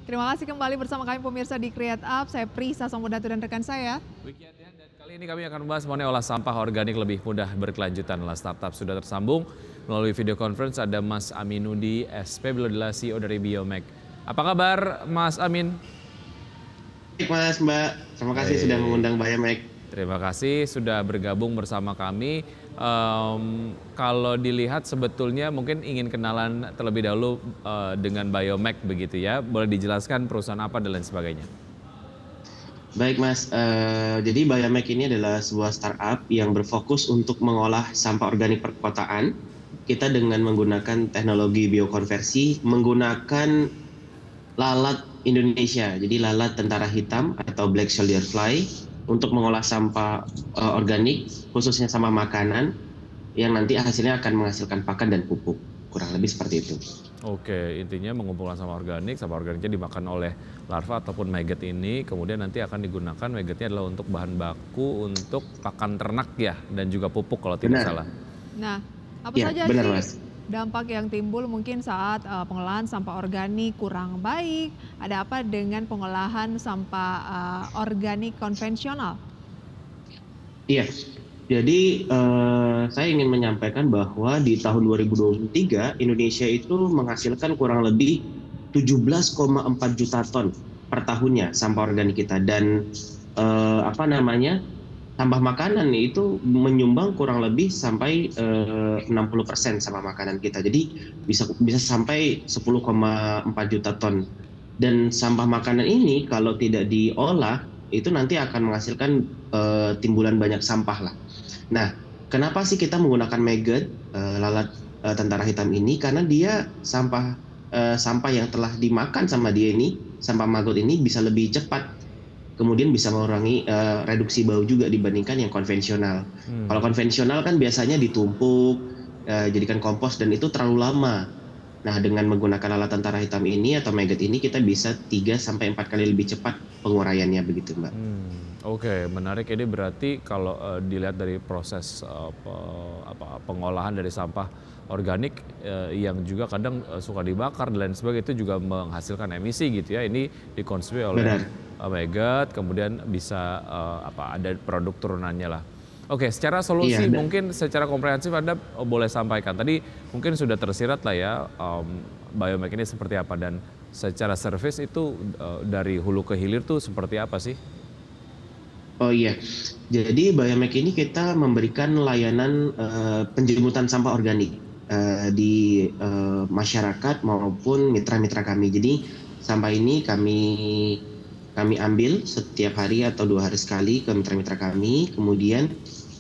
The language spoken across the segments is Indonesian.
Terima kasih kembali bersama kami pemirsa di Create Up. Saya Prisa Samudatu dan rekan saya. Dan kali ini kami akan membahas mengenai olah sampah organik lebih mudah berkelanjutan. Startup sudah tersambung melalui video conference. Ada Mas Aminudi, SPBLODLA, CEO dari Biomek. Apa kabar Mas Amin? Baik Mas, Mbak. Terima kasih sudah mengundang Biomek. Terima kasih sudah bergabung bersama kami. Kalau dilihat sebetulnya mungkin ingin kenalan terlebih dahulu dengan Biomek begitu ya. Boleh dijelaskan perusahaan apa dan lain sebagainya? Baik Mas, jadi Biomek ini adalah sebuah startup yang berfokus untuk mengolah sampah organik perkotaan. Kita dengan menggunakan teknologi biokonversi, menggunakan lalat Indonesia, jadi lalat tentara hitam atau black soldier fly untuk mengolah sampah organik, khususnya sampah makanan, yang nanti hasilnya akan menghasilkan pakan dan pupuk. Kurang lebih seperti itu. Oke, intinya mengumpulkan sampah organiknya dimakan oleh larva ataupun maggot ini, kemudian nanti akan digunakan maggotnya adalah untuk bahan baku untuk pakan ternak ya, dan juga pupuk kalau tidak salah. Nah, apa Ya, saja benar, sih Mas. dampak yang timbul mungkin saat pengolahan sampah organik kurang baik? Ada apa dengan pengolahan sampah organik konvensional? Iya, jadi saya ingin menyampaikan bahwa di tahun 2023 Indonesia itu menghasilkan kurang lebih 17,4 juta ton per tahunnya sampah organik kita, dan sampah makanan itu menyumbang kurang lebih sampai 60% sampah makanan kita. Jadi bisa sampai 10,4 juta ton. Dan sampah makanan ini kalau tidak diolah itu nanti akan menghasilkan timbulan banyak sampah lah. Nah, kenapa sih kita menggunakan maggot, lalat tentara hitam ini? Karena dia sampah yang telah dimakan sama dia ini, sampah maggot ini bisa lebih cepat, kemudian bisa mengurangi reduksi bau juga dibandingkan yang konvensional. Kalau konvensional kan biasanya ditumpuk, jadikan kompos, dan itu terlalu lama. Nah, dengan menggunakan alat tentara hitam ini atau maggot ini, kita bisa 3-4 kali lebih cepat penguraiannya begitu, Mbak. Oke, menarik. Ini berarti kalau dilihat dari proses pengolahan dari sampah organik yang juga kadang suka dibakar dan lain sebagainya, itu juga menghasilkan emisi gitu ya. Ini dikonsumsi oleh maggot, kemudian bisa ada produk turunannya lah. Oke, secara solusi mungkin secara komprehensif Anda boleh sampaikan. Tadi mungkin sudah tersirat lah ya Biomek ini seperti apa, dan secara service itu dari hulu ke hilir tuh seperti apa sih? Oh iya, jadi Biomek ini kita memberikan layanan penjemputan sampah organik di masyarakat maupun mitra-mitra kami. Jadi sampah ini kami ambil setiap hari atau 2 hari sekali ke mitra-mitra kami, kemudian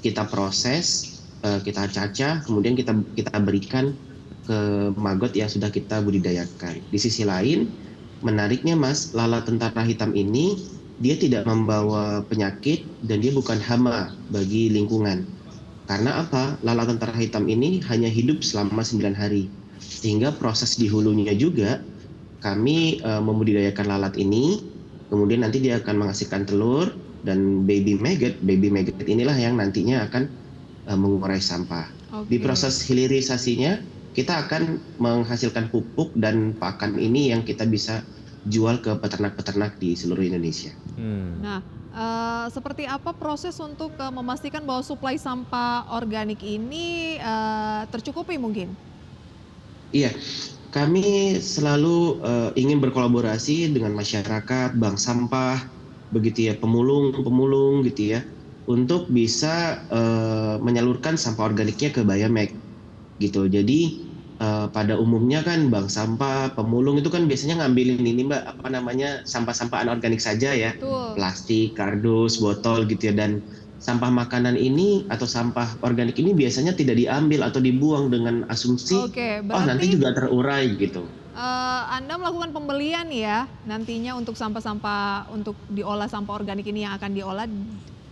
kita proses, kita cacah, kemudian kita berikan ke maggot yang sudah kita budidayakan. Di sisi lain, menariknya Mas, lalat tentara hitam ini dia tidak membawa penyakit dan dia bukan hama bagi lingkungan. Karena apa? Lalat tentara hitam ini hanya hidup selama 9 hari. Sehingga proses di hulunya juga kami membudidayakan lalat ini, kemudian nanti dia akan menghasilkan telur dan baby maggot inilah yang nantinya akan mengurai sampah. Di proses hilirisasinya kita akan menghasilkan pupuk dan pakan ini yang kita bisa jual ke peternak-peternak di seluruh Indonesia. Nah, seperti apa proses untuk memastikan bahwa suplai sampah organik ini tercukupi mungkin? Iya, kami selalu ingin berkolaborasi dengan masyarakat, bank sampah, begitu ya, pemulung gitu ya, untuk bisa menyalurkan sampah organiknya ke Biomek gitu. Jadi pada umumnya kan bank sampah, pemulung itu kan biasanya ngambilin ini Mbak, sampah-sampah anorganik saja ya, plastik, kardus, botol gitu ya, dan sampah makanan ini atau sampah organik ini biasanya tidak diambil atau dibuang dengan asumsi nanti juga terurai gitu. Anda melakukan pembelian ya nantinya untuk sampah-sampah, untuk diolah sampah organik ini yang akan diolah,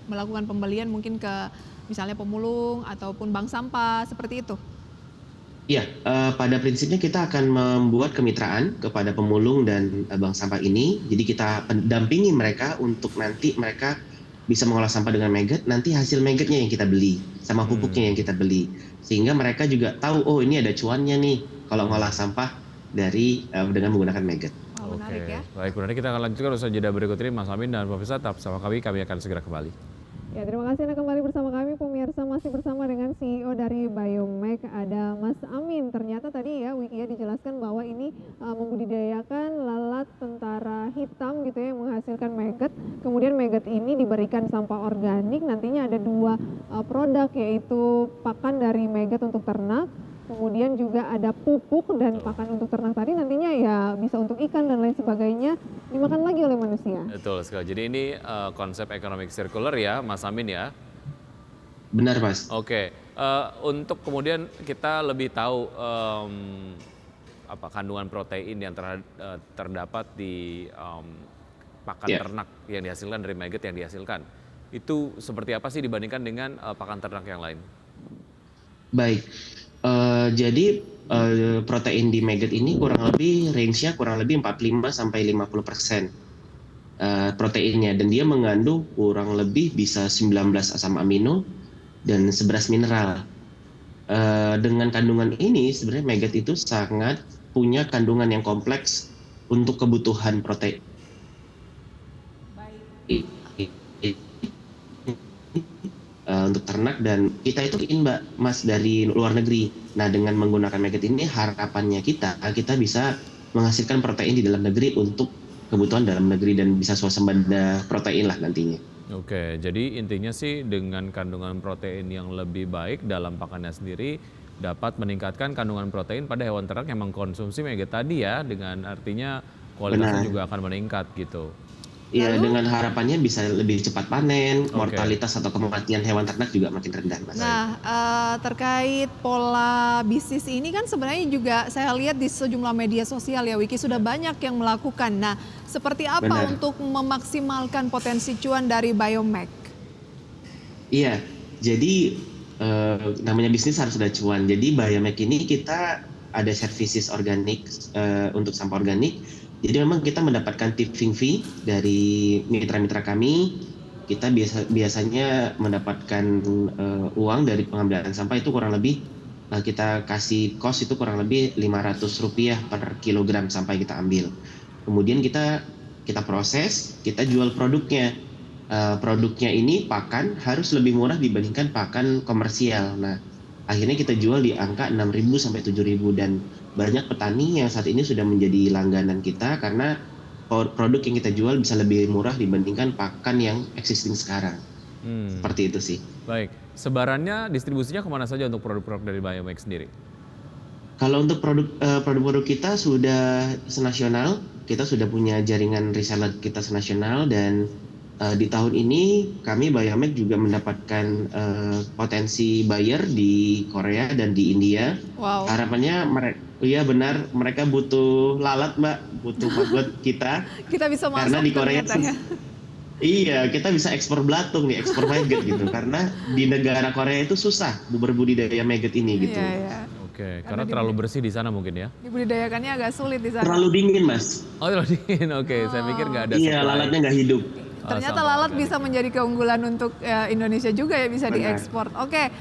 melakukan pembelian mungkin ke misalnya pemulung ataupun bank sampah seperti itu? Iya, pada prinsipnya kita akan membuat kemitraan kepada pemulung dan bank sampah ini. Jadi kita dampingi mereka untuk nanti mereka bisa mengolah sampah dengan maggot, nanti hasil maggotnya yang kita beli, sama pupuknya yang kita beli. Sehingga mereka juga tahu, oh ini ada cuannya nih kalau ngolah sampah dengan menggunakan maggot. Wah, menarik ya. Baik, berarti kita akan lanjutkan usaha jeda berikut ini. Mas Amin dan Pemirsa tetap bersama kami akan segera kembali. Ya, terima kasih Anda kembali bersama kami pemirsa, masih bersama dengan CEO dari Biomek, ada Mas Amin. Ternyata tadi ya Wiki ya dijelaskan bahwa ini membudidayakan lalat tentara hitam gitu ya yang menghasilkan maggot. Kemudian maggot ini diberikan sampah organik, nantinya ada dua produk yaitu pakan dari maggot untuk ternak. Kemudian juga ada pupuk dan pakan untuk ternak tadi nantinya ya bisa untuk ikan dan lain sebagainya dimakan lagi oleh manusia. Betul sekali. Jadi ini konsep economic circular ya, Mas Amin ya. Benar, Mas. Oke, untuk kemudian kita lebih tahu apa kandungan protein yang terdapat di pakan ternak yang dihasilkan dari maggot yang dihasilkan. Itu seperti apa sih dibandingkan dengan pakan ternak yang lain? Baik. Jadi protein di maggot ini kurang lebih range-nya kurang lebih 45 sampai 50% proteinnya, dan dia mengandung kurang lebih bisa 19 asam amino dan 11 mineral. Dengan kandungan ini sebenarnya maggot itu sangat punya kandungan yang kompleks untuk kebutuhan protein. Untuk ternak, dan kita itu Mbak Mas dari luar negeri. Nah, dengan menggunakan maggot ini harapannya kita bisa menghasilkan protein di dalam negeri untuk kebutuhan dalam negeri dan bisa swasembada protein lah nantinya. Oke, jadi intinya sih dengan kandungan protein yang lebih baik dalam pakannya sendiri dapat meningkatkan kandungan protein pada hewan ternak yang mengkonsumsi maggot tadi ya, dengan artinya kualitasnya juga akan meningkat gitu. Iya, dengan harapannya bisa lebih cepat panen, mortalitas atau kematian hewan ternak juga makin rendah, Mas. Nah, terkait pola bisnis ini kan sebenarnya juga saya lihat di sejumlah media sosial ya, Wiki sudah banyak yang melakukan. Nah, seperti apa untuk memaksimalkan potensi cuan dari Biomek? Iya, jadi namanya bisnis harus ada cuan. Jadi Biomek ini kita ada services organik untuk sampah organik. Jadi memang kita mendapatkan tipping fee dari mitra-mitra kami. Kita biasanya mendapatkan uang dari pengambilan sampah itu kurang lebih kita kasih cost itu kurang lebih Rp500 per kilogram sampah kita ambil. Kemudian kita proses, kita jual produknya. Produknya ini pakan harus lebih murah dibandingkan pakan komersial. Nah, akhirnya kita jual di angka 6.000 sampai 7.000, dan banyak petani yang saat ini sudah menjadi langganan kita karena produk yang kita jual bisa lebih murah dibandingkan pakan yang existing sekarang. Seperti itu sih. Baik, sebarannya distribusinya kemana saja untuk produk-produk dari Biomek sendiri? Kalau untuk produk-produk kita sudah senasional, kita sudah punya jaringan reseller kita senasional, dan di tahun ini kami Biomek juga mendapatkan potensi buyer di Korea dan di India. Wow. Harapannya mereka butuh lalat, Mbak, butuh buat kita. Kita bisa masuk karena di Korea ya. Iya, kita bisa ekspor belatung nih, ekspor maggot gitu. Karena di negara Korea itu susah berbudidaya maggot ini gitu. Iya. Oke, karena terlalu bersih di sana mungkin ya? Dibudidayakannya agak sulit di sana. Terlalu dingin, Mas. Oh, terlalu dingin. Oke, saya pikir nggak ada. Iya, lalatnya nggak hidup. Ternyata lalat bisa menjadi keunggulan untuk Indonesia juga ya, bisa diekspor. Oke,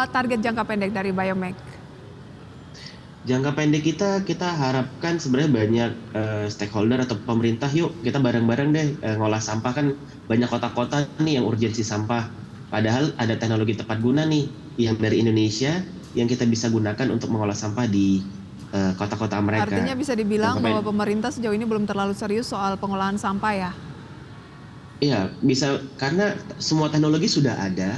target jangka pendek dari Biomek? Jangka pendek kita harapkan sebenarnya banyak stakeholder atau pemerintah, yuk kita bareng-bareng deh ngolah sampah. Kan banyak kota-kota nih yang urgensi sampah. Padahal ada teknologi tepat guna nih yang dari Indonesia yang kita bisa gunakan untuk mengolah sampah di kota-kota mereka. Artinya bisa dibilang bahwa pemerintah sejauh ini belum terlalu serius soal pengolahan sampah ya? Iya, bisa, karena semua teknologi sudah ada,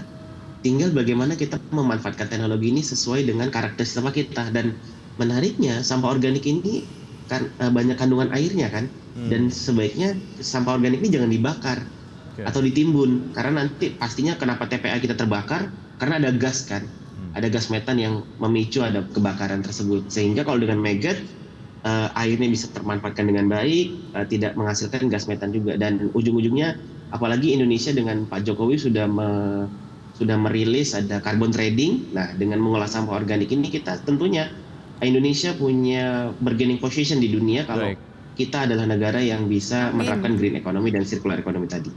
tinggal bagaimana kita memanfaatkan teknologi ini sesuai dengan karakteristik sampah kita. Dan menariknya sampah organik ini kan banyak kandungan airnya kan, dan sebaiknya sampah organik ini jangan dibakar atau ditimbun, karena nanti pastinya kenapa TPA kita terbakar, karena ada gas kan, ada gas metan yang memicu ada kebakaran tersebut. Sehingga kalau dengan maggot airnya bisa termanfaatkan dengan baik, tidak menghasilkan gas metan juga, dan ujung-ujungnya apalagi Indonesia dengan Pak Jokowi sudah merilis ada carbon trading. Nah, dengan mengolah sampah organik ini kita tentunya Indonesia punya bargaining position di dunia kalau kita adalah negara yang bisa menerapkan green economy dan circular economy tadi.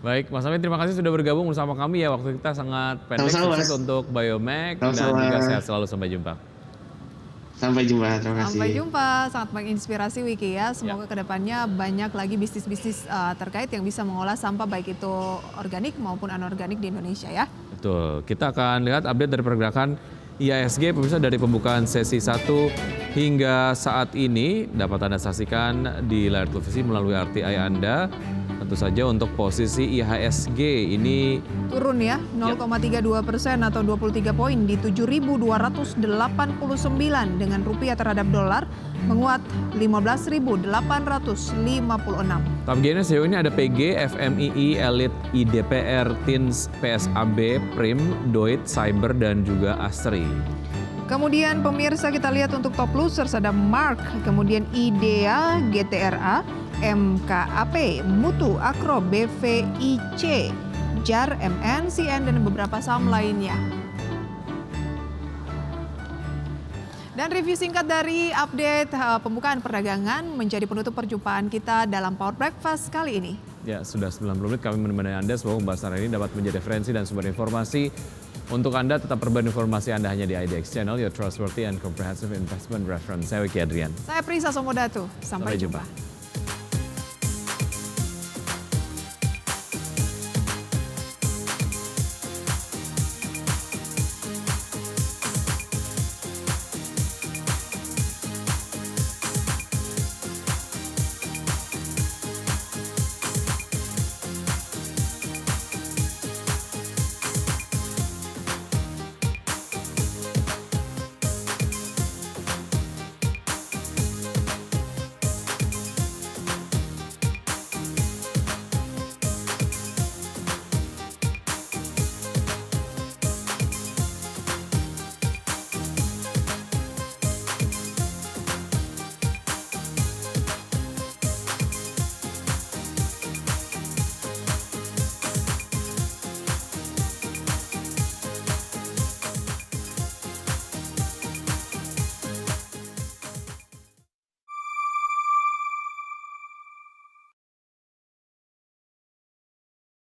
Baik, Mas Amin, terima kasih sudah bergabung bersama kami ya. Waktu kita sangat pendek. Sukses untuk Biomek dan juga sehat selalu, sampai jumpa. Sampai jumpa, terima kasih. Sampai jumpa, sangat menginspirasi Wiki ya. Semoga kedepannya banyak lagi bisnis-bisnis terkait yang bisa mengolah sampah baik itu organik maupun anorganik di Indonesia ya. Betul, kita akan lihat update dari pergerakan IHSG pemirsa dari pembukaan sesi 1 hingga saat ini dapat Anda saksikan di layar televisi melalui RTI Anda. Tentu saja untuk posisi IHSG ini Turun ya, 0,32% atau 23 poin di 7.289 dengan rupiah terhadap dolar menguat 15.856. tabgiannya sejauh ini ada PG, FMII, Elit, IDPR, TINS, PSAB, Prim, Doit, Cyber, dan juga Astri. Kemudian pemirsa kita lihat untuk top losers ada Mark, kemudian IDEA, GTRA, MKAP, Mutu, Akro, BVIC, JAR, MNCN, dan beberapa saham lainnya. Dan review singkat dari update pembukaan perdagangan menjadi penutup perjumpaan kita dalam Power Breakfast kali ini. Ya, sudah 90 menit kami menemani Anda. Semoga pembahasan hari ini dapat menjadi referensi dan sumber informasi untuk Anda. Tetap berbagi informasi Anda hanya di IDX Channel, your trustworthy and comprehensive investment reference. Saya Wiki Adrian. Saya Prisa Somodatu, sampai jumpa.